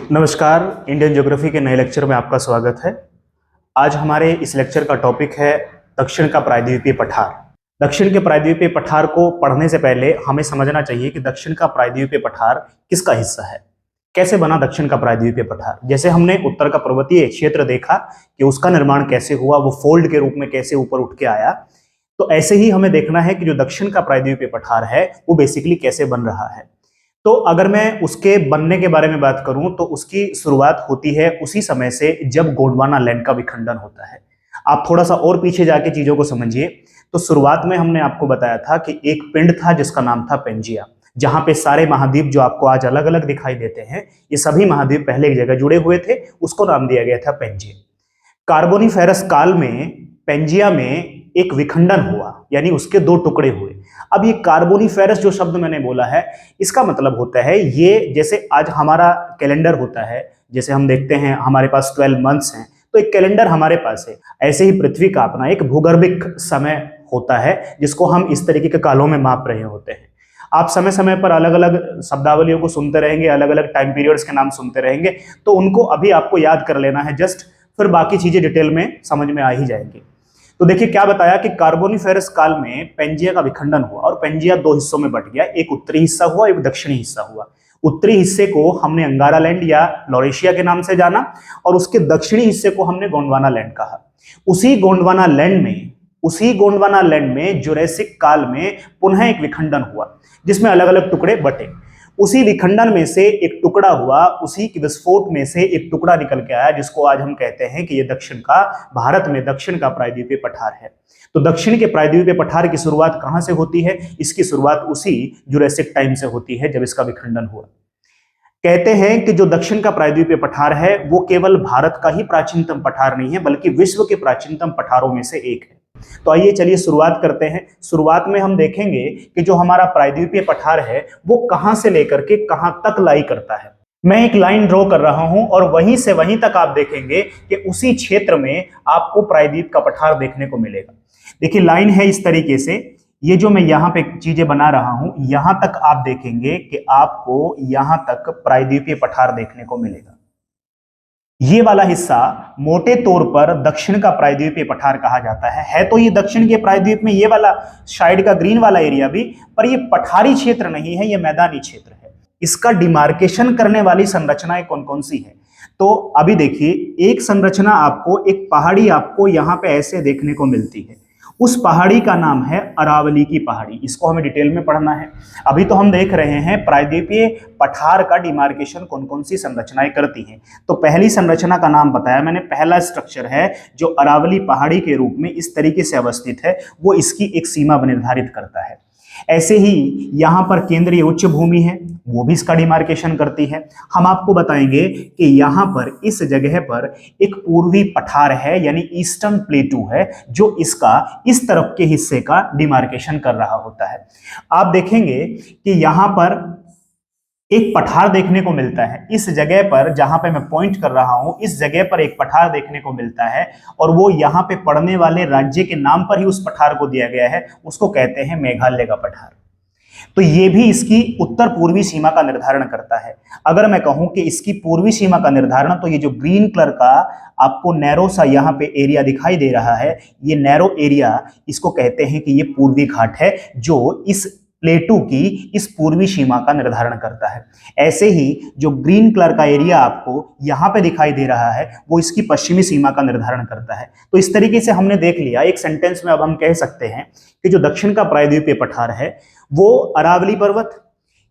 नमस्कार। Indian geography के नए लेक्चर में आपका स्वागत है। आज हमारे इस लेक्चर का टॉपिक है दक्षिण का प्रायद्वीपीय पठार। दक्षिण के प्रायद्वीपीय पठार को पढ़ने से पहले हमें समझना चाहिए कि दक्षिण का प्रायद्वीपीय पठार किसका हिस्सा है, कैसे बना दक्षिण का प्रायद्वीपीय पठार। जैसे हमने उत्तर का पर्वतीय क्षेत्र देखा कि उसका निर्माण कैसे हुआ, वो फोल्ड के रूप में कैसे ऊपर उठ के आया, तो ऐसे ही हमें देखना है कि जो दक्षिण का प्रायद्वीपीय पठार है वो बेसिकली कैसे बन रहा है। तो अगर मैं उसके बनने के बारे में बात करूं तो उसकी शुरुआत होती है उसी समय से जब गोंडवाना लैंड का विखंडन होता है। आप थोड़ा सा और पीछे जाके चीजों को समझिए। तो शुरुआत में हमने आपको बताया था कि एक पिंड था जिसका नाम था पेंजिया, जहां पे सारे महाद्वीप जो आपको आज अलग अलग दिखाई देते हैं, ये सभी महाद्वीप पहले एक जगह जुड़े हुए थे, उसको नाम दिया गया था पेंजिया। कार्बोनिफेरस काल में पेंजिया में एक विखंडन हुआ, यानी उसके दो टुकड़े हुए। अब ये कार्बोनिफेरस जो शब्द मैंने बोला है, इसका मतलब होता है ये जैसे आज हमारा कैलेंडर होता है, जैसे हम देखते हैं हमारे पास 12 मंथ्स हैं, तो एक कैलेंडर हमारे पास है। ऐसे ही पृथ्वी का अपना एक भूगर्भिक समय होता है जिसको हम इस तरीके के कालों में माप रहे होते हैं। आप समय समय पर अलग अलग शब्दावलियों को सुनते रहेंगे, अलग अलग टाइम पीरियड्स के नाम सुनते रहेंगे, तो उनको अभी आपको याद कर लेना है जस्ट, फिर बाकी चीजें डिटेल में समझ में आ ही जाएंगी। तो देखिए क्या बताया कि कार्बोनिफेरस काल में पेंजिया का विखंडन हुआ और पेंजिया दो हिस्सों में बट गया, एक उत्तरी हिस्सा हुआ, एक दक्षिणी हिस्सा हुआ। उत्तरी हिस्से को हमने अंगारा लैंड या लॉरेशिया के नाम से जाना और उसके दक्षिणी हिस्से को हमने गोंडवाना लैंड कहा। उसी गोंडवाना लैंड में जुरैसिक काल में पुनः एक विखंडन हुआ जिसमें अलग अलग टुकड़े बटे। उसी विखंडन में से एक टुकड़ा हुआ, उसी के विस्फोट में से एक टुकड़ा निकल के आया जिसको आज हम कहते हैं कि ये दक्षिण का, भारत में दक्षिण का प्रायद्वीपीय पठार है। तो दक्षिण के प्रायद्वीपीय पठार की शुरुआत कहां से होती है? इसकी शुरुआत उसी जुरैसिक टाइम से होती है जब इसका विखंडन हुआ। कहते हैं कि जो दक्षिण का प्रायद्वीपीय पठार है वो केवल भारत का ही प्राचीनतम पठार नहीं है बल्कि विश्व के प्राचीनतम पठारों में से एक है। तो आइए चलिए शुरुआत करते हैं। शुरुआत में हम देखेंगे कि जो हमारा प्रायद्वीपीय पठार है वो कहां से लेकर के कहां तक लाई करता है। मैं एक लाइन ड्रॉ कर रहा हूं और वहीं से वहीं तक आप देखेंगे कि उसी क्षेत्र में आपको प्रायद्वीप का पठार देखने को मिलेगा। देखिए लाइन है इस तरीके से, ये जो मैं यहां पे चीजें बना रहा हूं, यहां तक आप देखेंगे कि आपको यहां तक प्रायद्वीपीय पठार देखने को मिलेगा। ये वाला हिस्सा मोटे तौर पर दक्षिण का प्रायद्वीपीय पठार कहा जाता है। तो ये दक्षिण के प्रायद्वीप में ये वाला साइड का ग्रीन वाला एरिया भी, पर ये पठारी क्षेत्र नहीं है, ये मैदानी क्षेत्र है। इसका डिमार्केशन करने वाली संरचनाएं कौन कौन सी है? तो अभी देखिए, एक संरचना आपको, एक पहाड़ी आपको यहां पे ऐसे देखने को मिलती है। उस पहाड़ी का नाम है अरावली की पहाड़ी। इसको हमें डिटेल में पढ़ना है। अभी तो हम देख रहे हैं प्रायद्वीपीय पठार का डिमार्केशन कौन कौन सी संरचनाएं करती हैं। तो पहली संरचना का नाम बताया मैंने, पहला स्ट्रक्चर है जो अरावली पहाड़ी के रूप में इस तरीके से अवस्थित है, वो इसकी एक सीमा निर्धारित करता है। ऐसे ही यहां पर केंद्रीय उच्च भूमि है, वो भी इसका डिमार्केशन करती है। हम आपको बताएंगे कि यहां पर इस जगह पर एक पूर्वी पठार है, यानी ईस्टर्न प्लेटू है, जो इसका इस तरफ के हिस्से का डिमार्केशन कर रहा होता है। आप देखेंगे कि यहां पर एक पठार देखने को मिलता है। इस जगह पर जहां पे मैं पॉइंट कर रहा हूं, इस जगह पर एक पठार देखने को मिलता है और वो यहां पे पड़ने वाले राज्य के नाम पर ही उस पठार को दिया गया है, उसको कहते हैं मेघालय का पठार। तो ये भी इसकी उत्तर पूर्वी सीमा का निर्धारण करता है। अगर मैं कहूं कि इसकी पूर्वी सीमा का निर्धारण, तो ये जो ग्रीन कलर का आपको नैरो सा यहाँ पे एरिया दिखाई दे रहा है, ये नैरो एरिया, इसको कहते हैं कि ये पूर्वी घाट है जो इस प्लेटू की इस पूर्वी सीमा का निर्धारण करता है। ऐसे ही जो ग्रीन कलर का एरिया आपको यहां पे दिखाई दे रहा है, वो इसकी पश्चिमी सीमा का निर्धारण करता है। तो इस तरीके से हमने देख लिया, एक सेंटेंस में अब हम कह सकते हैं कि जो दक्षिण का प्रायद्वीपीय पठार है वो अरावली पर्वत,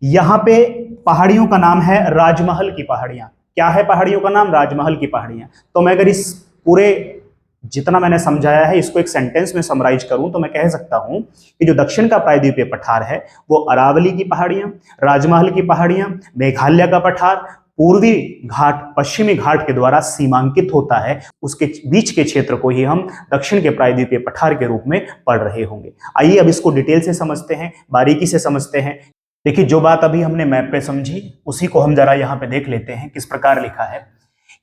यहां पे पहाड़ियों का नाम है राजमहल की पहाड़ियां। क्या है पहाड़ियों का नाम? राजमहल की पहाड़ियां। तो मैं अगर इस पूरे जितना मैंने समझाया है इसको एक सेंटेंस में समराइज करूं तो मैं कह सकता हूं कि जो दक्षिण का प्रायद्वीपीय पठार है वो अरावली की पहाड़ियां, राजमहल की पहाड़ियां, मेघालय का पठार, पूर्वी घाट, पश्चिमी घाट के द्वारा सीमांकित होता है। उसके बीच के क्षेत्र को ही हम दक्षिण के प्रायद्वीपीय पठार के रूप में पढ़ रहे होंगे। आइए अब इसको डिटेल से समझते हैं, बारीकी से समझते हैं। देखिए जो बात अभी हमने मैप पे समझी उसी को हम जरा यहाँ पे देख लेते हैं। किस प्रकार लिखा है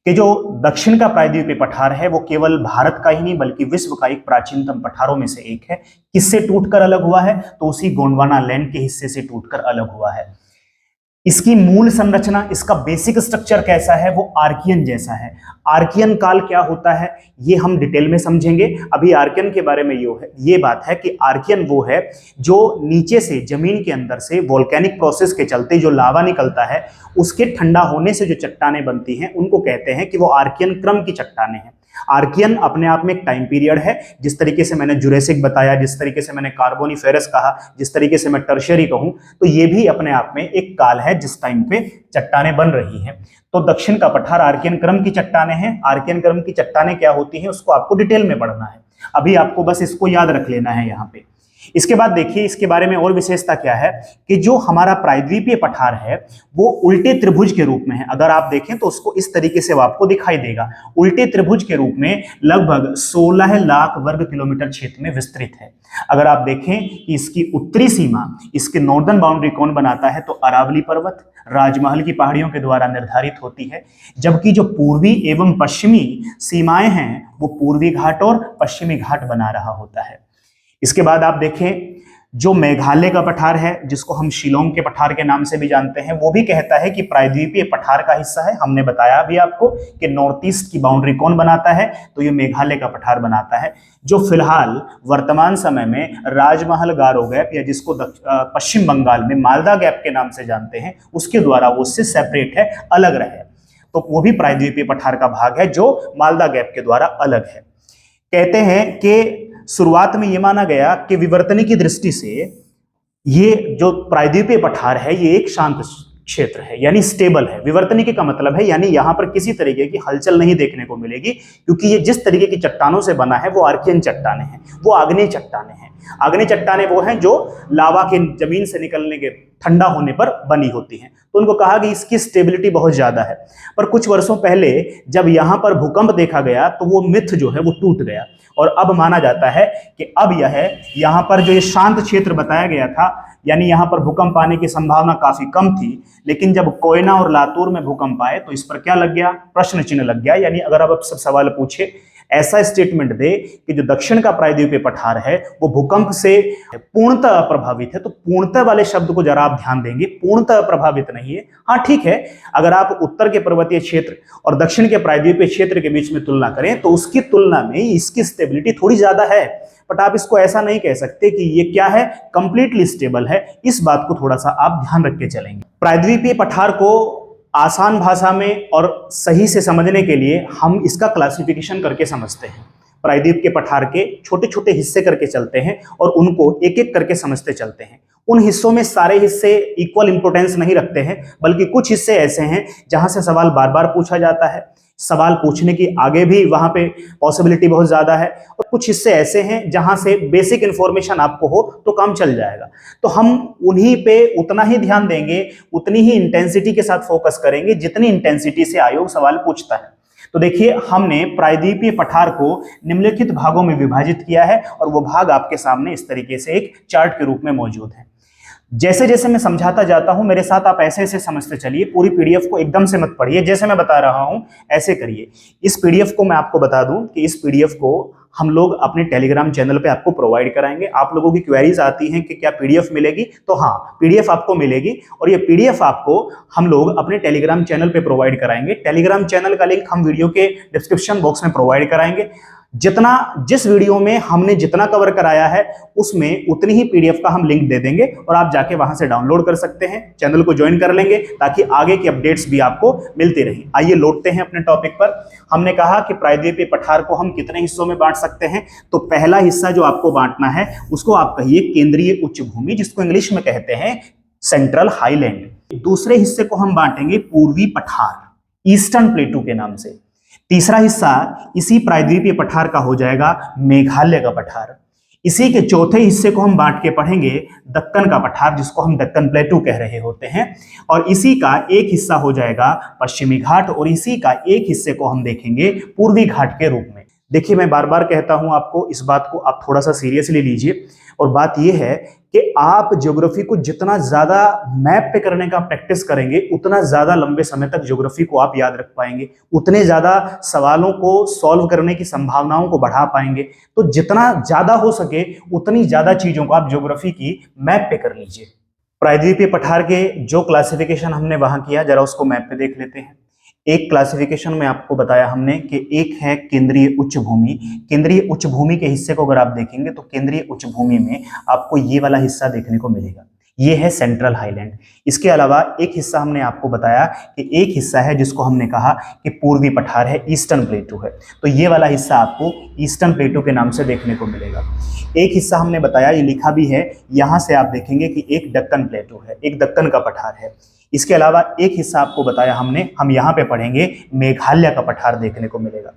कि जो दक्षिण का प्रायद्वीपीय पठार है वो केवल भारत का ही नहीं बल्कि विश्व का एक प्राचीनतम पठारों में से एक है। किससे टूटकर अलग हुआ है? तो उसी गोंडवाना लैंड के हिस्से से टूटकर अलग हुआ है। इसकी मूल संरचना, इसका बेसिक स्ट्रक्चर कैसा है, वो आर्कियन जैसा है। आर्कियन काल क्या होता है ये हम डिटेल में समझेंगे। अभी आर्कियन के बारे में ये बात है कि आर्कियन वो है जो नीचे से, जमीन के अंदर से वोल्केनिक प्रोसेस के चलते जो लावा निकलता है उसके ठंडा होने से जो चट्टानें बनती हैं उनको कहते हैं कि वो आर्कियन क्रम की चट्टानें हैं। आर्कियन अपने आप में एक टाइम पीरियड है। जिस तरीके से मैंने जुरेसिक बताया, जिस तरीके से मैंने कार्बोनिफेरस कहा, जिस तरीके से मैं टर्शियरी कहूं, तो ये भी अपने आप में एक काल है जिस टाइम पे चट्टानें बन रही हैं। तो दक्षिण का पठार आर्कियन क्रम की चट्टानें हैं। आर्कियन क्रम की चट्टानें क्या होती हैं उसको आपको डिटेल में पढ़ना है, अभी आपको बस इसको याद रख लेना है यहाँ पे। इसके बाद देखिए इसके बारे में और विशेषता क्या है कि जो हमारा प्रायद्वीपीय पठार है वो उल्टे त्रिभुज के रूप में है। अगर आप देखें तो उसको इस तरीके से आपको दिखाई देगा, उल्टे त्रिभुज के रूप में लगभग 16 लाख वर्ग किलोमीटर क्षेत्र में विस्तृत है। अगर आप देखें कि इसकी उत्तरी सीमा, इसके नॉर्दर्न बाउंड्री कौन बनाता है तो अरावली पर्वत राजमहल की पहाड़ियों के द्वारा निर्धारित होती है, जबकि जो पूर्वी एवं पश्चिमी सीमाएं हैं वो पूर्वी घाट और पश्चिमी घाट बना रहा होता है। इसके बाद आप देखें जो मेघालय का पठार है जिसको हम शिलोंग के पठार के नाम से भी जानते हैं, वो भी कहता है कि प्रायद्वीपीय पठार का हिस्सा है। हमने बताया अभी आपको कि नॉर्थ ईस्ट की बाउंड्री कौन बनाता है तो ये मेघालय का पठार बनाता है, जो फिलहाल वर्तमान समय में राजमहल गारो गैप या जिसको पश्चिम बंगाल में मालदा गैप के नाम से जानते हैं उसके द्वारा वो उससे सेपरेट है, अलग रहे, तो वो भी प्रायद्वीपीय पठार का भाग है जो मालदा गैप के द्वारा अलग है। कहते हैं कि शुरुआत में यह माना गया कि विवर्तनी की दृष्टि से ये जो प्रायद्वीपीय पठार है ये एक शांत क्षेत्र है, यानी स्टेबल है। विवर्तनी का मतलब है यानी यहां पर किसी तरीके की हलचल नहीं देखने को मिलेगी, क्योंकि ये जिस तरीके की चट्टानों से बना है वो आर्कियन चट्टानें हैं, वो आग्नेय चट्टानें हैं। आग्नेय चट्टानें वो हैं जो लावा के जमीन से निकलने के ठंडा होने पर बनी होती हैं, तो उनको कहा कि इसकी स्टेबिलिटी बहुत ज्यादा है। पर कुछ वर्षों पहले जब यहां पर भूकंप देखा गया तो वो मिथ जो है वो टूट गया और अब माना जाता है कि अब यहां पर जो ये शांत क्षेत्र बताया गया था, यानी यहां पर भूकंप आने की संभावना काफी कम थी, लेकिन जब कोयना और लातूर में भूकंप आए तो इस पर क्या लग गया, प्रश्न चिन्ह लग गया। यानी अगर आप सब सवाल पूछे, ऐसा स्टेटमेंट दे कि जो दक्षिण का प्रायद्वीपीय पठार है वो भूकंप से पूर्णतः अप्रभावित है, तो पूर्णतः वाले शब्द को जरा आप ध्यान देंगे, पूर्णतः अप्रभावित नहीं है। हाँ ठीक है, अगर आप उत्तर के पर्वतीय क्षेत्र और दक्षिण के प्रायद्वीपीय क्षेत्र के बीच में तुलना करें तो उसकी तुलना में इसकी स्टेबिलिटी थोड़ी ज्यादा है, बट आप इसको ऐसा नहीं कह सकते कि ये क्या है, कंप्लीटली स्टेबल है। इस बात को थोड़ा सा आप ध्यान रख के चलेंगे। प्रायद्वीपीय पठार को आसान भाषा में और सही से समझने के लिए हम इसका क्लासिफिकेशन करके समझते हैं। प्रायद्वीप के पठार के छोटे छोटे हिस्से करके चलते हैं और उनको एक एक करके समझते चलते हैं। उन हिस्सों में सारे हिस्से इक्वल इंपोर्टेंस नहीं रखते हैं, बल्कि कुछ हिस्से ऐसे हैं जहां से सवाल बार बार पूछा जाता है, सवाल पूछने की आगे भी वहां पे पॉसिबिलिटी बहुत ज्यादा है, और कुछ हिस्से ऐसे हैं जहां से बेसिक इंफॉर्मेशन आपको हो तो काम चल जाएगा। तो हम उन्हीं पे उतना ही ध्यान देंगे, उतनी ही इंटेंसिटी के साथ फोकस करेंगे जितनी इंटेंसिटी से आयोग सवाल पूछता है। तो देखिए हमने प्रायद्वीपीय पठार को निम्नलिखित भागों में विभाजित किया है और वो भाग आपके सामने इस तरीके से एक चार्ट के रूप में मौजूद है। जैसे जैसे मैं समझाता जाता हूं मेरे साथ आप ऐसे ऐसे समझते चलिए, पूरी पीडीएफ को एकदम से मत पढ़िए, जैसे मैं बता रहा हूं ऐसे करिए। इस पीडीएफ को मैं आपको बता दूं कि इस पीडीएफ को हम लोग अपने टेलीग्राम चैनल पे आपको प्रोवाइड कराएंगे। आप लोगों की क्वेरीज आती हैं कि क्या पीडीएफ मिलेगी, तो हाँ पीडीएफ आपको मिलेगी और ये पीडीएफ आपको हम लोग अपने टेलीग्राम चैनल पे प्रोवाइड कराएंगे। टेलीग्राम चैनल का लिंक हम वीडियो के डिस्क्रिप्शन बॉक्स में प्रोवाइड कराएंगे। जिस वीडियो में हमने जितना कवर कराया है उसमें उतनी ही पीडीएफ का हम लिंक दे देंगे और आप जाके वहां से डाउनलोड कर सकते हैं, चैनल को ज्वाइन कर लेंगे ताकि आगे की अपडेट्स भी आपको मिलती रहें। आइए लौटते हैं अपने टॉपिक पर। हमने कहा कि प्रायद्वीपीय पठार को हम कितने हिस्सों में बांट सकते हैं, तो पहला हिस्सा जो आपको बांटना है उसको आप कहिए केंद्रीय उच्च भूमि, जिसको इंग्लिश में कहते हैं सेंट्रल हाईलैंड। दूसरे हिस्से को हम बांटेंगे पूर्वी पठार, ईस्टर्न प्लेटू के नाम से। तीसरा हिस्सा इसी प्रायद्वीपीय पठार का हो जाएगा मेघालय का पठार। इसी के चौथे हिस्से को हम बांट के पढ़ेंगे दक्कन का पठार, जिसको हम दक्कन प्लेटू कह रहे होते हैं, और इसी का एक हिस्सा हो जाएगा पश्चिमी घाट और इसी का एक हिस्से को हम देखेंगे पूर्वी घाट के रूप में। देखिए मैं बार बार कहता हूं आपको, इस बात को आप थोड़ा सा सीरियसली लीजिए, और बात यह है कि आप ज्योग्राफी को जितना ज्यादा मैप पे करने का प्रैक्टिस करेंगे उतना ज्यादा लंबे समय तक ज्योग्राफी को आप याद रख पाएंगे, उतने ज्यादा सवालों को सॉल्व करने की संभावनाओं को बढ़ा पाएंगे। तो जितना ज्यादा हो सके उतनी ज्यादा चीजों को आप ज्योग्राफी की मैप पे कर लीजिए। प्रायद्वीपीय पठार के जो क्लासिफिकेशन हमने वहां किया, जरा उसको मैप पे देख लेते हैं। एक क्लासिफिकेशन में आपको बताया हमने कि एक है केंद्रीय उच्च भूमि। केंद्रीय उच्च भूमि के हिस्से को अगर आप देखेंगे तो केंद्रीय उच्च भूमि में आपको ये वाला हिस्सा देखने को मिलेगा, ये है सेंट्रल हाईलैंड। इसके अलावा एक हिस्सा हमने आपको बताया कि एक हिस्सा है जिसको हमने कहा कि पूर्वी पठार है, ईस्टर्न प्लेटू है, तो ये वाला हिस्सा आपको ईस्टर्न प्लेटू के नाम से देखने को मिलेगा। एक हिस्सा हमने बताया, ये लिखा भी है, यहां से आप देखेंगे कि एक दक्कन प्लेटू है, एक दक्कन का पठार है। इसके अलावा एक हिस्सा आपको बताया हमने, हम यहाँ पे पढ़ेंगे मेघालय का पठार देखने को मिलेगा।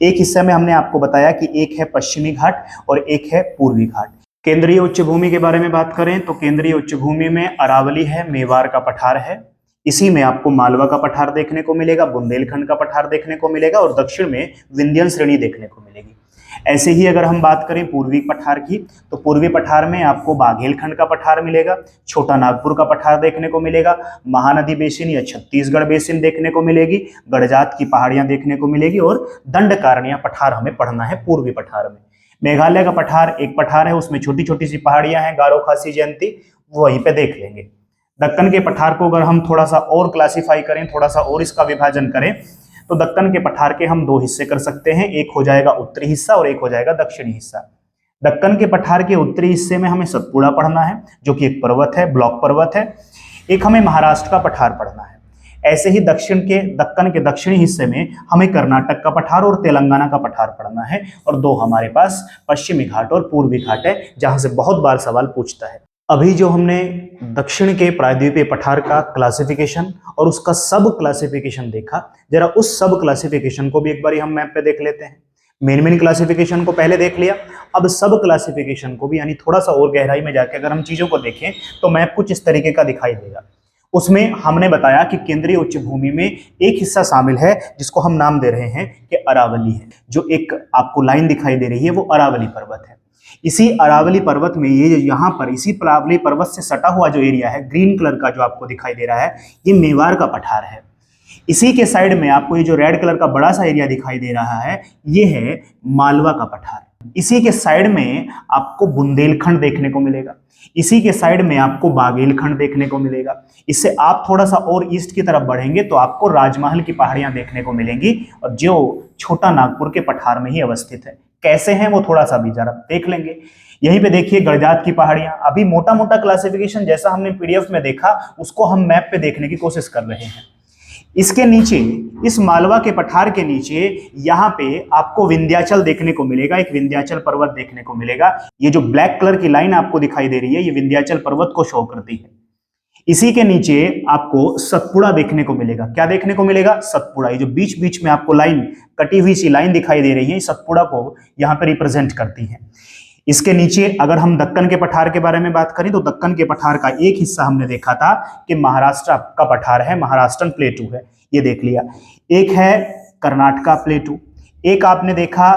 एक हिस्से में हमने आपको बताया कि एक है पश्चिमी घाट और एक है पूर्वी घाट। केंद्रीय उच्च भूमि के बारे में बात करें तो केंद्रीय उच्च भूमि में अरावली है, मेवाड़ का पठार है, इसी में आपको मालवा का पठार देखने को मिलेगा, बुंदेलखंड का पठार देखने को मिलेगा और दक्षिण में विंध्यन श्रेणी देखने को मिलेगी। ऐसे ही अगर हम बात करें पूर्वी पठार की, तो पूर्वी पठार में आपको बाघेलखंड का पठार मिलेगा, छोटा नागपुर का पठार देखने को मिलेगा, महानदी बेसिन या छत्तीसगढ़ बेसिन देखने को मिलेगी, गड़जात की पहाड़ियां देखने को मिलेगी और दंडकारण्य पठार हमें पढ़ना है पूर्वी पठार में। मेघालय का पठार एक पठार है, उसमें छोटी छोटी सी पहाड़ियां हैं, गारो खासी जयंती, वहीं पे देख लेंगे। दक्कन के पठार को अगर हम थोड़ा सा और क्लासिफाई करें, थोड़ा सा और इसका विभाजन करें, तो दक्कन के पठार के हम दो हिस्से कर सकते हैं, एक हो जाएगा उत्तरी हिस्सा और एक हो जाएगा दक्षिणी हिस्सा। दक्कन के पठार के उत्तरी हिस्से में हमें सतपुड़ा पढ़ना है, जो कि एक पर्वत है, ब्लॉक पर्वत है। एक हमें महाराष्ट्र का पठार पढ़ना है। ऐसे ही दक्कन के दक्षिणी हिस्से में हमें कर्नाटक का पठार और तेलंगाना का पठार पढ़ना है, और दो हमारे पास पश्चिमी घाट और पूर्वी घाट है, जहां से बहुत बार सवाल पूछता है। अभी जो हमने दक्षिण के प्रायद्वीपीय पठार का क्लासिफिकेशन और उसका सब क्लासिफिकेशन देखा, जरा उस सब क्लासिफिकेशन को भी एक बार हम मैप पे देख लेते हैं। मेन क्लासिफिकेशन को पहले देख लिया, अब सब क्लासिफिकेशन को भी, यानी थोड़ा सा और गहराई में जाके अगर हम चीजों को देखें तो मैप कुछ इस तरीके का दिखाई देगा। उसमें हमने बताया कि केंद्रीय उच्च भूमि में एक हिस्सा शामिल है जिसको हम नाम दे रहे हैं कि अरावली है। जो एक आपको लाइन दिखाई दे रही है वो अरावली पर्वत है। इसी अरावली पर्वत में ये यहाँ पर इसी अरावली पर्वत से सटा हुआ जो एरिया है ग्रीन कलर का जो आपको दिखाई दे रहा है, ये मेवाड़ का पठार है। इसी के साइड में आपको ये जो रेड कलर का बड़ा सा एरिया दिखाई दे रहा है, ये है मालवा का पठार। इसी के साइड में आपको बुंदेलखंड देखने को मिलेगा, इसी के साइड में आपको बाघेलखंड देखने को मिलेगा। इससे आप थोड़ा सा और ईस्ट की तरफ बढ़ेंगे तो आपको राजमहल की पहाड़ियां देखने को मिलेंगी, और जो छोटा नागपुर के पठार में ही अवस्थित है। कैसे हैं वो थोड़ा सा भी जरा देख लेंगे। यहीं पे देखिए गड़जात की पहाड़ियां। अभी मोटा मोटा क्लासिफिकेशन जैसा हमने पीडीएफ में देखा, उसको हम मैप पे देखने की कोशिश कर रहे हैं। इसके नीचे, इस मालवा के पठार के नीचे यहाँ पे आपको विंध्याचल देखने को मिलेगा, एक विंध्याचल पर्वत देखने को मिलेगा। ये जो ब्लैक कलर की लाइन आपको दिखाई दे रही है, ये विंध्याचल पर्वत को शो करती है। इसी के नीचे आपको सतपुड़ा देखने को मिलेगा। क्या देखने को मिलेगा? सतपुड़ा। ये जो बीच बीच में आपको लाइन, कटी हुई सी लाइन दिखाई दे रही है, सतपुड़ा को यहाँ पे रिप्रेजेंट करती है। इसके नीचे अगर हम दक्कन के पठार के बारे में बात करें तो दक्कन के पठार का एक हिस्सा हमने देखा था कि महाराष्ट्र का पठार है, महाराष्ट्रन प्लेटू है, ये देख लिया। एक है कर्नाटका प्लेटू, एक आपने देखा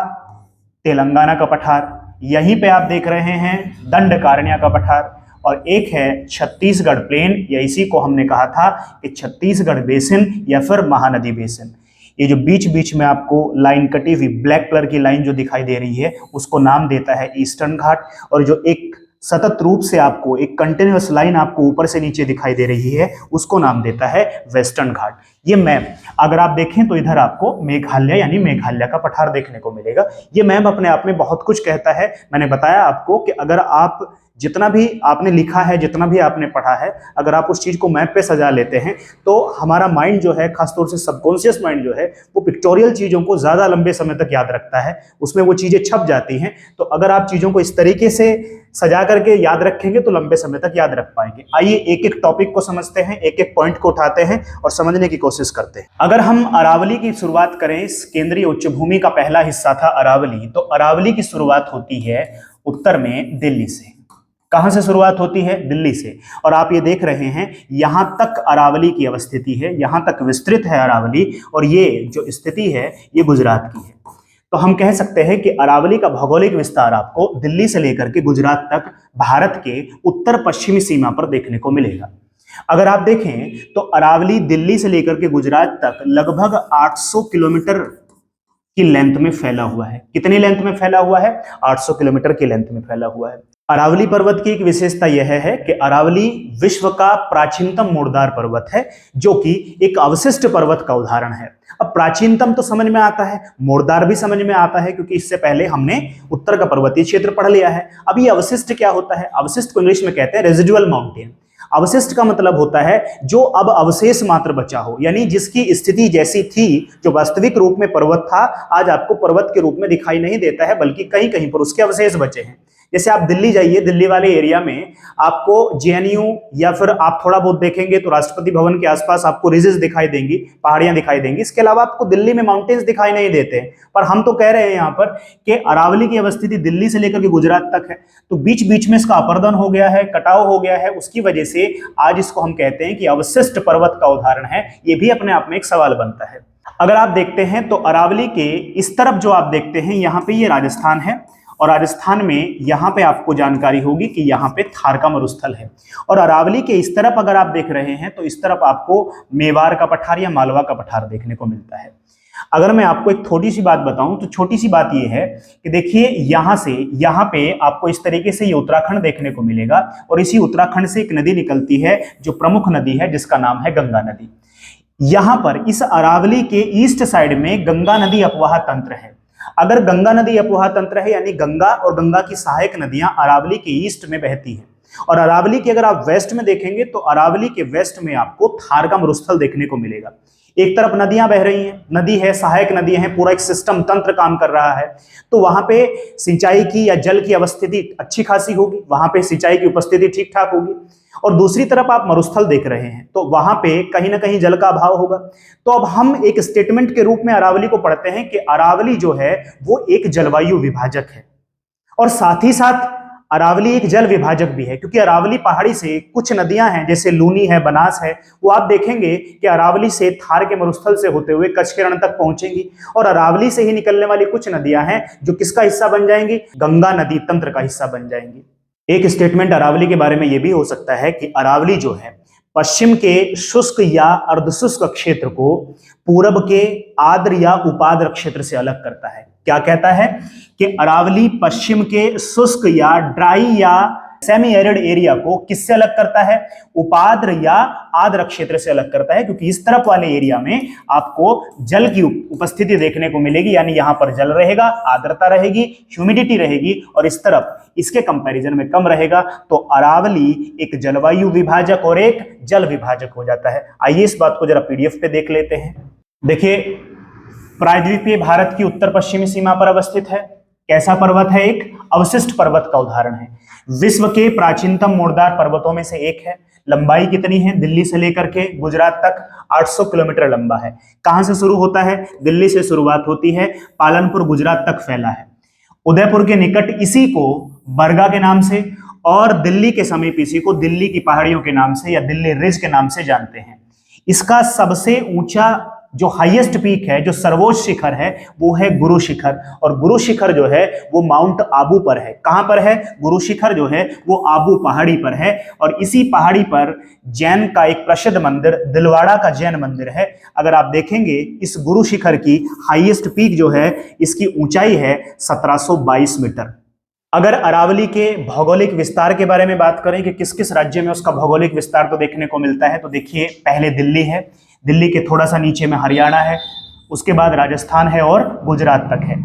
तेलंगाना का पठार, यहीं पे आप देख रहे हैं दंडकारण्य का पठार, और एक है छत्तीसगढ़ प्लेन, या इसी को हमने कहा था कि छत्तीसगढ़ बेसिन या फिर महानदी बेसिन। ये जो बीच बीच में आपको लाइन कटी हुई ब्लैक कलर की लाइन जो दिखाई दे रही है, उसको नाम देता है ईस्टर्न घाट, और जो एक सतत रूप से आपको एक कंटिन्यूअस लाइन आपको ऊपर से नीचे दिखाई दे रही है, उसको नाम देता है वेस्टर्न घाट। ये मैप अगर आप देखें तो इधर आपको मेघालय यानी मेघालय का पठार देखने को मिलेगा। ये मैप अपने आप में बहुत कुछ कहता है। मैंने बताया आपको कि अगर आप जितना भी आपने लिखा है, जितना भी आपने पढ़ा है, अगर आप उस चीज को मैप पे सजा लेते हैं तो हमारा माइंड जो है, खासतौर से सबकॉन्शियस माइंड जो है, वो पिक्टोरियल चीजों को ज्यादा लंबे समय तक याद रखता है, उसमें वो चीजें छप जाती हैं। तो अगर आप चीजों को इस तरीके से सजा करके याद रखेंगे तो लंबे समय तक याद रख पाएंगे। आइए एक एक टॉपिक को समझते हैं, एक एक पॉइंट को उठाते हैं और समझने की कोशिश करते हैं। अगर हम अरावली की शुरुआत करें, इस केंद्रीय उच्च भूमि का पहला हिस्सा था अरावली, तो अरावली की शुरुआत होती है उत्तर में दिल्ली से। कहां से शुरुआत होती है? दिल्ली से। और आप ये देख रहे हैं यहां तक अरावली की अवस्थिति है, यहां तक विस्तृत है अरावली, और ये जो स्थिति है ये गुजरात की है। तो हम कह सकते हैं कि अरावली का भौगोलिक विस्तार आपको दिल्ली से लेकर के गुजरात तक भारत के उत्तर पश्चिमी सीमा पर देखने को मिलेगा। अगर आप देखें तो अरावली दिल्ली से लेकर के गुजरात तक लगभग 800 किलोमीटर की लेंथ में फैला हुआ है। कितनी लेंथ में फैला हुआ है? 800 किलोमीटर की लेंथ में फैला हुआ है। अरावली पर्वत की एक विशेषता यह है कि अरावली विश्व का प्राचीनतम मूर्धार पर्वत है, जो कि एक अवशिष्ट पर्वत का उदाहरण है। अब प्राचीनतम तो समझ में आता है, मूर्धार भी समझ में आता है, क्योंकि इससे पहले हमने उत्तर का पर्वतीय क्षेत्र पढ़ लिया है। अब ये अवशिष्ट क्या होता है? अवशिष्ट को इंग्लिश में कहते हैं रेजिडुअल माउंटेन। अवशिष्ट का मतलब होता है जो अब अवशेष मात्र बचा हो, यानी जिसकी स्थिति जैसी थी, जो वास्तविक रूप में पर्वत था, आज आपको पर्वत के रूप में दिखाई नहीं देता है, बल्कि कहीं कहीं पर उसके अवशेष बचे हैं। जैसे आप दिल्ली जाइए, दिल्ली वाले एरिया में आपको जेएनयू या फिर आप थोड़ा बहुत देखेंगे तो राष्ट्रपति भवन के आसपास आपको रिजेस दिखाई देंगी, पहाड़ियां दिखाई देंगी। इसके अलावा आपको दिल्ली में माउंटेन्स दिखाई नहीं देते हैं। पर हम तो कह रहे हैं यहाँ पर कि अरावली की अवस्थिति दिल्ली से लेकर के गुजरात तक है, तो बीच बीच में इसका अपरदन हो गया है, कटाव हो गया है। उसकी वजह से आज इसको हम कहते हैं कि अवशिष्ट पर्वत का उदाहरण है। ये भी अपने आप में एक सवाल बनता है। अगर आप देखते हैं तो अरावली के इस तरफ जो आप देखते हैं, यहाँ पे ये राजस्थान है, और राजस्थान में यहाँ पे आपको जानकारी होगी कि यहाँ पे थार का मरुस्थल है। और अरावली के इस तरफ अगर आप देख रहे हैं तो इस तरफ आपको मेवाड़ का पठार या मालवा का पठार देखने को मिलता है। अगर मैं आपको एक छोटी सी बात बताऊं तो छोटी सी बात यह है कि देखिए, यहां से यहां पे आपको इस तरीके से ये उत्तराखंड देखने को मिलेगा, और इसी उत्तराखंड से एक नदी निकलती है जो प्रमुख नदी है, जिसका नाम है गंगा नदी। यहां पर इस अरावली के ईस्ट साइड में गंगा नदी अपवाह तंत्र है। अगर गंगा नदी अपवाह तंत्र है, यानी गंगा और गंगा की सहायक नदियां अरावली के ईस्ट में बहती हैं। और अरावली के अगर आप वेस्ट में देखेंगे तो अरावली के वेस्ट में आपको थार का मरुस्थल देखने को मिलेगा। एक तरफ नदियां बह रही हैं, नदी है, सहायक नदियां हैं, पूरा एक सिस्टम तंत्र काम कर रहा है, तो वहां पे सिंचाई की या जल की अवस्थिति अच्छी खासी होगी, वहां पे सिंचाई की उपस्थिति ठीक ठाक होगी। और दूसरी तरफ आप मरुस्थल देख रहे हैं तो वहां पे कहीं ना कहीं जल का अभाव होगा। तो अब हम एक स्टेटमेंट के रूप में अरावली को पढ़ते हैं कि अरावली जो है वो एक जलवायु विभाजक है, और साथ ही साथ अरावली एक जल विभाजक भी है, क्योंकि अरावली पहाड़ी से कुछ नदियां हैं, जैसे लूनी है, बनास है, वो आप देखेंगे कि अरावली से थार के मरुस्थल से होते हुए कच्छ के रण तक पहुंचेंगी। और अरावली से ही निकलने वाली कुछ नदियां हैं जो किसका हिस्सा बन जाएंगी? गंगा नदी तंत्र का हिस्सा बन जाएंगी। एक स्टेटमेंट अरावली के बारे में यह भी हो सकता है कि अरावली जो है पश्चिम के शुष्क या अर्धशुष्क क्षेत्र को पूरब के आर्द्र या उपाद्र क्षेत्र से अलग करता है। क्या कहता है कि अरावली पश्चिम के शुष्क या ड्राई या सेमी एरिड एरिया को किससे अलग करता है? उपाद्र या आर्द्र क्षेत्र से अलग करता है, क्योंकि इस तरफ वाले एरिया में आपको जल की उपस्थिति देखने को मिलेगी, यानी यहां पर जल रहेगा, आर्द्रता रहेगी, ह्यूमिडिटी रहेगी, और इस तरफ इसके कंपैरिजन में कम रहेगा। तो अरावली एक जलवायु विभाजक और एक जल विभाजक हो जाता है। आइए इस बात को जरा पीडीएफ पे देख लेते हैं। देखिए, प्रायद्वीपीय भारत की उत्तर पश्चिमी सीमा पर अवस्थित है। कैसा पर्वत है? एक अवशिष्ट पर्वत का उदाहरण है। विश्व के प्राचीनतम मूर्धार पर्वतों में से एक है। लंबाई कितनी है? दिल्ली से लेकर के गुजरात तक 800 किलोमीटर लंबा है। कहां से शुरू होता है? दिल्ली से शुरुआत होती है, पालनपुर गुजरात तक फैला है। उदयपुर के निकट इसी को बरगा के नाम से, और दिल्ली के समीप इसी को दिल्ली की पहाड़ियों के नाम से या दिल्ली रिज के नाम से जानते हैं। इसका सबसे ऊंचा जो हाईएस्ट पीक है, जो सर्वोच्च शिखर है, वो है गुरु शिखर। और गुरु शिखर जो है वो माउंट आबू पर है। कहां पर है? गुरु शिखर जो है वो आबू पहाड़ी पर है। और इसी पहाड़ी पर जैन का एक प्रसिद्ध मंदिर दिलवाड़ा का जैन मंदिर है। अगर आप देखेंगे इस गुरु शिखर की हाईएस्ट पीक जो है, इसकी ऊंचाई है 1722 मीटर। अगर अरावली के भौगोलिक विस्तार के बारे में बात करें कि किस किस राज्य में उसका भौगोलिक विस्तार तो देखने को मिलता है, तो देखिए, पहले दिल्ली है, दिल्ली के थोड़ा सा नीचे में हरियाणा है, उसके बाद राजस्थान है और गुजरात तक है।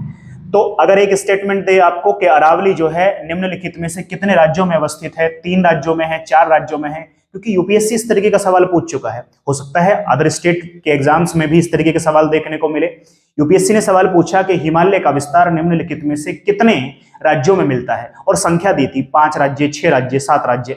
तो अगर एक स्टेटमेंट दे आपको कि अरावली जो है निम्नलिखित में से कितने राज्यों में अवस्थित है, 3 राज्यों में है, 4 राज्यों में है, क्योंकि यूपीएससी इस तरीके का सवाल पूछ चुका है। हो सकता है अदर स्टेट के एग्जाम्स में भी इस तरीके के सवाल देखने को मिले। यूपीएससी ने सवाल पूछा कि हिमालय का विस्तार निम्नलिखित में से कितने राज्यों में मिलता है, और संख्या दी थी 5 राज्य, 6 राज्य, 7 राज्य।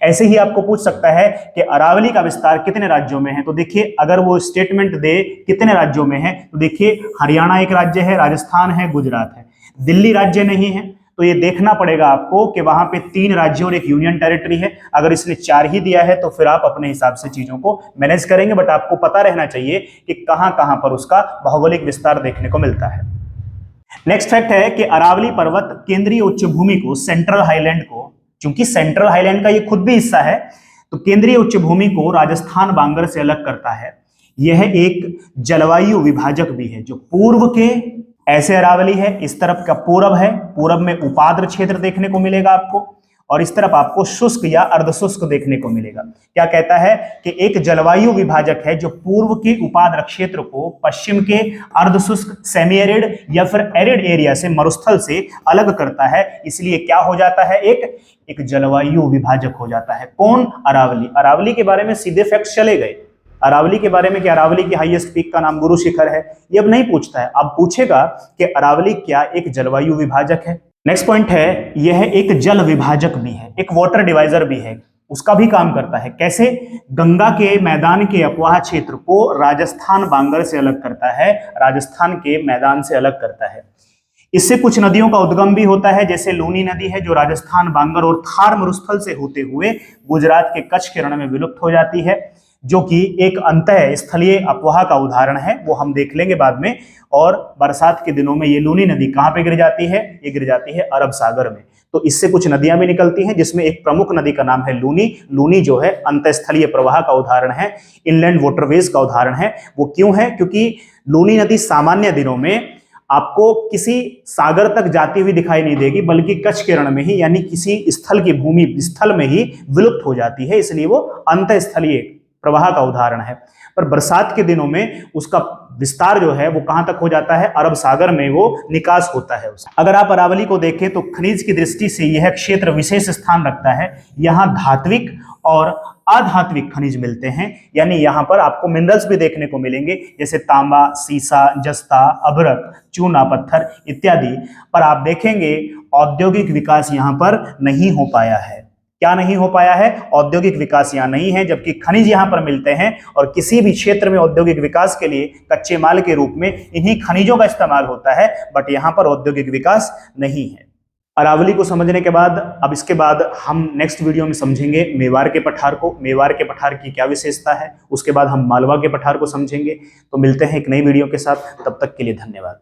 ऐसे ही आपको पूछ सकता है कि अरावली का विस्तार कितने राज्यों में है। तो देखिए, अगर वो स्टेटमेंट दे कितने राज्यों में है, तो देखिए, हरियाणा एक राज्य है, राजस्थान है, गुजरात है, दिल्ली राज्य नहीं है। तो ये देखना पड़ेगा आपको कि वहां पे 3 राज्य और एक यूनियन टेरिटरी है। अगर इसने 4 ही दिया है तो फिर आप अपने हिसाब से चीजों को मैनेज करेंगे, बट आपको पता रहना चाहिए कि कहां कहां पर उसका भौगोलिक विस्तार देखने को मिलता है। नेक्स्ट फैक्ट है कि अरावली पर्वत केंद्रीय उच्च भूमि को, सेंट्रल हाईलैंड को, क्योंकि सेंट्रल हाईलैंड का ये खुद भी हिस्सा है, तो केंद्रीय उच्च भूमि को राजस्थान बांगर से अलग करता है। यह एक जलवायु विभाजक भी है, जो पूर्व के ऐसे अरावली है, इस तरफ का पूरब है, पूरब में उपाद्र क्षेत्र देखने को मिलेगा आपको, और इस तरफ आपको शुष्क या अर्धशुष्क देखने को मिलेगा। क्या कहता है कि एक जलवायु विभाजक है जो पूर्व के उपाद्र क्षेत्र को पश्चिम के अर्धशुष्क सेमी एरिड या फिर एरिड एरिया से, मरुस्थल से अलग करता है, इसलिए क्या हो जाता है, एक जलवायु विभाजक हो जाता है। कौन? अरावली। अरावली के बारे में सीधे फैक्ट्स चले गए। अरावली के बारे में कि अरावली की हाईएस्ट पीक का नाम गुरु शिखर है, ये अब नहीं पूछता है, अब पूछेगा कि अरावली क्या एक जलवायु विभाजक है। नेक्स्ट पॉइंट है, यह एक जल विभाजक भी है, एक वाटर डिवाइजर भी है, उसका भी काम करता है। कैसे? गंगा के मैदान के अपवाह क्षेत्र को राजस्थान बांगर से अलग करता है, राजस्थान के मैदान से अलग करता है। इससे कुछ नदियों का उद्गम भी होता है, जैसे लूनी नदी है जो राजस्थान बांगर और थार मरुस्थल से होते हुए गुजरात के कच्छ के रण में विलुप्त हो जाती है, जो कि एक अंतः स्थलीय अपवाह का उदाहरण है, वो हम देख लेंगे बाद में। और बरसात के दिनों में ये लूनी नदी कहाँ पे गिर जाती है? ये गिर जाती है अरब सागर में। तो इससे कुछ नदियां भी निकलती हैं, जिसमें एक प्रमुख नदी का नाम है लूनी। लूनी जो है अंतःस्थलीय प्रवाह का उदाहरण है, इनलैंड वाटरवेज का उदाहरण है। वो क्यों है? क्योंकि लूनी नदी सामान्य दिनों में आपको किसी सागर तक जाती हुई दिखाई नहीं देगी, बल्कि कच्छ के रण में ही, यानी किसी स्थल की भूमि स्थल में ही विलुप्त हो जाती है, इसलिए वो अंतःस्थलीय प्रवाह का उदाहरण है। पर बरसात के दिनों में उसका विस्तार जो है वो कहां तक हो जाता है? अरब सागर में वो निकास होता है उसका। अगर आप अरावली को देखें तो खनिज की दृष्टि से यह क्षेत्र विशेष स्थान रखता है। यहाँ धात्विक और अधात्विक खनिज मिलते हैं, यानी यहाँ पर आपको मिनरल्स भी देखने को मिलेंगे, जैसे तांबा, सीसा, जस्ता, अभ्रक, चूना पत्थर इत्यादि। पर आप देखेंगे औद्योगिक विकास यहाँ पर नहीं हो पाया है। क्या नहीं हो पाया है? औद्योगिक विकास यहाँ नहीं है, जबकि खनिज यहाँ पर मिलते हैं, और किसी भी क्षेत्र में औद्योगिक विकास के लिए कच्चे माल के रूप में इन्हीं खनिजों का इस्तेमाल होता है, बट यहाँ पर औद्योगिक विकास नहीं है। अरावली को समझने के बाद अब इसके बाद हम नेक्स्ट वीडियो में समझेंगे मेवाड़ के पठार को, मेवाड़ के पठार की क्या विशेषता है, उसके बाद हम मालवा के पठार को समझेंगे। तो मिलते हैं एक नई वीडियो के साथ, तब तक के लिए धन्यवाद।